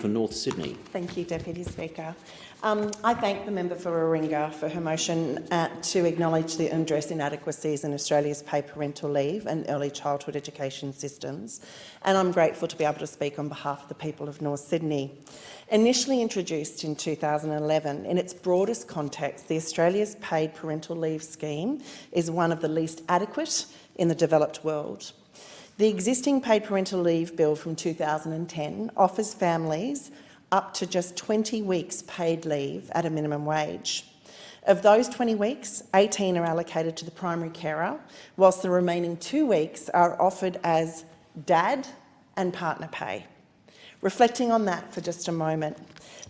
for North Sydney. Thank you, Deputy Speaker. I thank the member for Warringah for her motion to acknowledge and address inadequacies in Australia's paid parental leave and early childhood education systems, and I'm grateful to be able to speak on behalf of the people of North Sydney. Initially introduced in 2011, in its broadest context, the Australia's paid parental leave scheme is one of the least adequate in the developed world. The existing paid parental leave bill from 2010 offers families up to just 20 weeks paid leave at a minimum wage. Of those 20 weeks, 18 are allocated to the primary carer, whilst the remaining 2 weeks are offered as dad and partner pay. Reflecting on that for just a moment,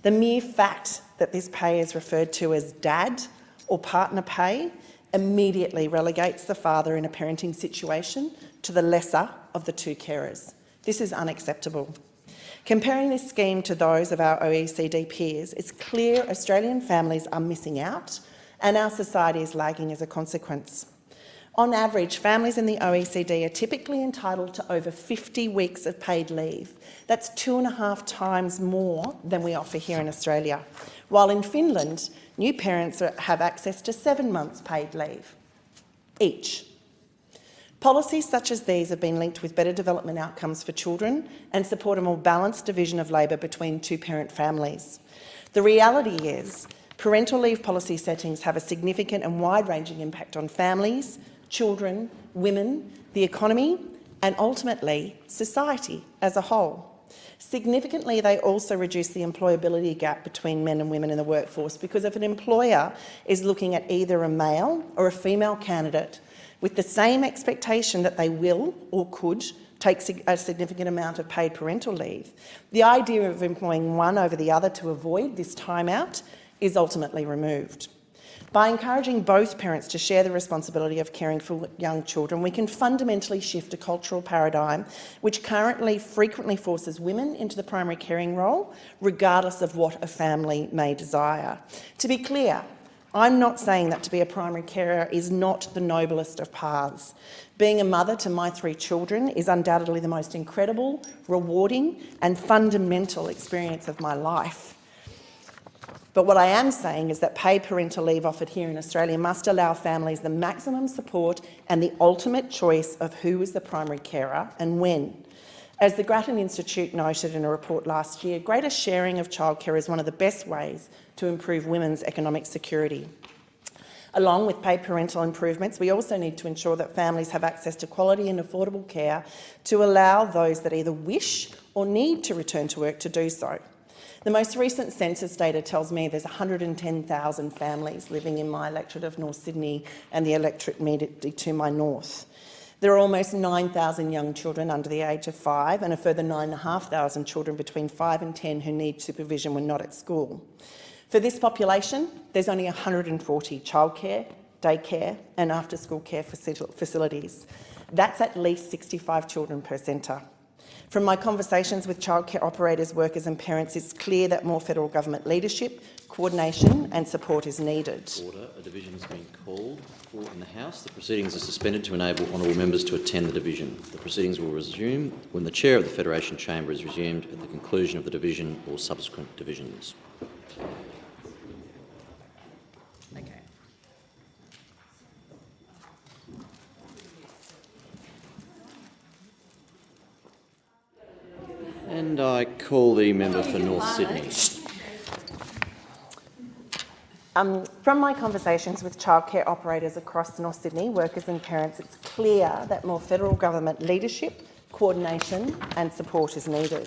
the mere fact that this pay is referred to as dad or partner pay immediately relegates the father in a parenting situation to the lesser of the two carers. This is unacceptable. Comparing this scheme to those of our OECD peers, it's clear Australian families are missing out and our society is lagging as a consequence. On average, families in the OECD are typically entitled to over 50 weeks of paid leave. That's 2.5 times more than we offer here in Australia, while in Finland, new parents have access to 7 months paid leave each. Policies such as these have been linked with better development outcomes for children and support a more balanced division of labour between two-parent families. The reality is, parental leave policy settings have a significant and wide-ranging impact on families, children, women, the economy, and ultimately society as a whole. Significantly, they also reduce the employability gap between men and women in the workforce, because if an employer is looking at either a male or a female candidate with the same expectation that they will or could take a significant amount of paid parental leave, the idea of employing one over the other to avoid this timeout is ultimately removed. By encouraging both parents to share the responsibility of caring for young children, we can fundamentally shift a cultural paradigm which currently frequently forces women into the primary caring role, regardless of what a family may desire. To be clear, I'm not saying that to be a primary carer is not the noblest of paths. Being a mother to my 3 children is undoubtedly the most incredible, rewarding and fundamental experience of my life. But what I am saying is that paid parental leave offered here in Australia must allow families the maximum support and the ultimate choice of who is the primary carer and when. As the Grattan Institute noted in a report last year, greater sharing of childcare is one of the best ways to improve women's economic security. Along with paid parental improvements, we also need to ensure that families have access to quality and affordable care to allow those that either wish or need to return to work to do so. The most recent census data tells me there's 110,000 families living in my electorate of North Sydney and the electorate immediately to my north. There are almost 9,000 young children under the age of 5 and a further 9,500 children between 5 and 10 who need supervision when not at school. For this population, there's only 140 childcare, daycare and after-school care facilities. That's at least 65 children per centre. From my conversations with childcare operators, workers and parents, it's clear that more federal government leadership, coordination and support is needed. Order. A division has been called for in the House. The proceedings are suspended to enable honourable members to attend the division. The proceedings will resume when the Chair of the Federation Chamber is resumed at the conclusion of the division or subsequent divisions. And I call the member for North Sydney. From my conversations with childcare operators across North Sydney, workers and parents, it's clear that more federal government leadership, coordination and support is needed.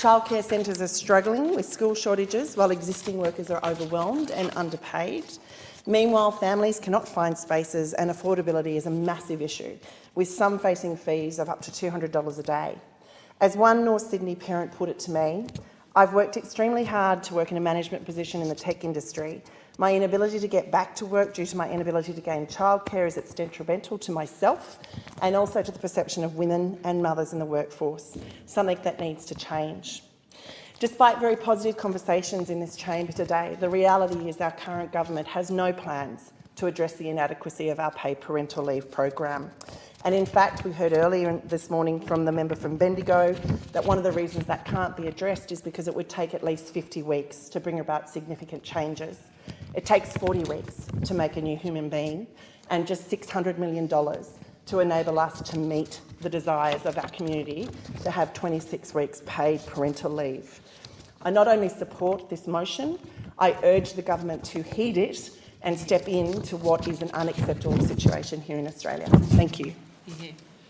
Childcare centres are struggling with school shortages while existing workers are overwhelmed and underpaid. Meanwhile, families cannot find spaces and affordability is a massive issue, with some facing fees of up to $200 a day. As one North Sydney parent put it to me, I've worked extremely hard to work in a management position in the tech industry. My inability to get back to work due to my inability to gain childcare is detrimental to myself and also to the perception of women and mothers in the workforce, something that needs to change. Despite very positive conversations in this chamber today, the reality is our current government has no plans to address the inadequacy of our paid parental leave program. And in fact, we heard earlier this morning from the member from Bendigo that one of the reasons that can't be addressed is because it would take at least 50 weeks to bring about significant changes. It takes 40 weeks to make a new human being and just $600 million to enable us to meet the desires of our community to have 26 weeks paid parental leave. I not only support this motion, I urge the government to heed it and step in to what is an unacceptable situation here in Australia. Thank you.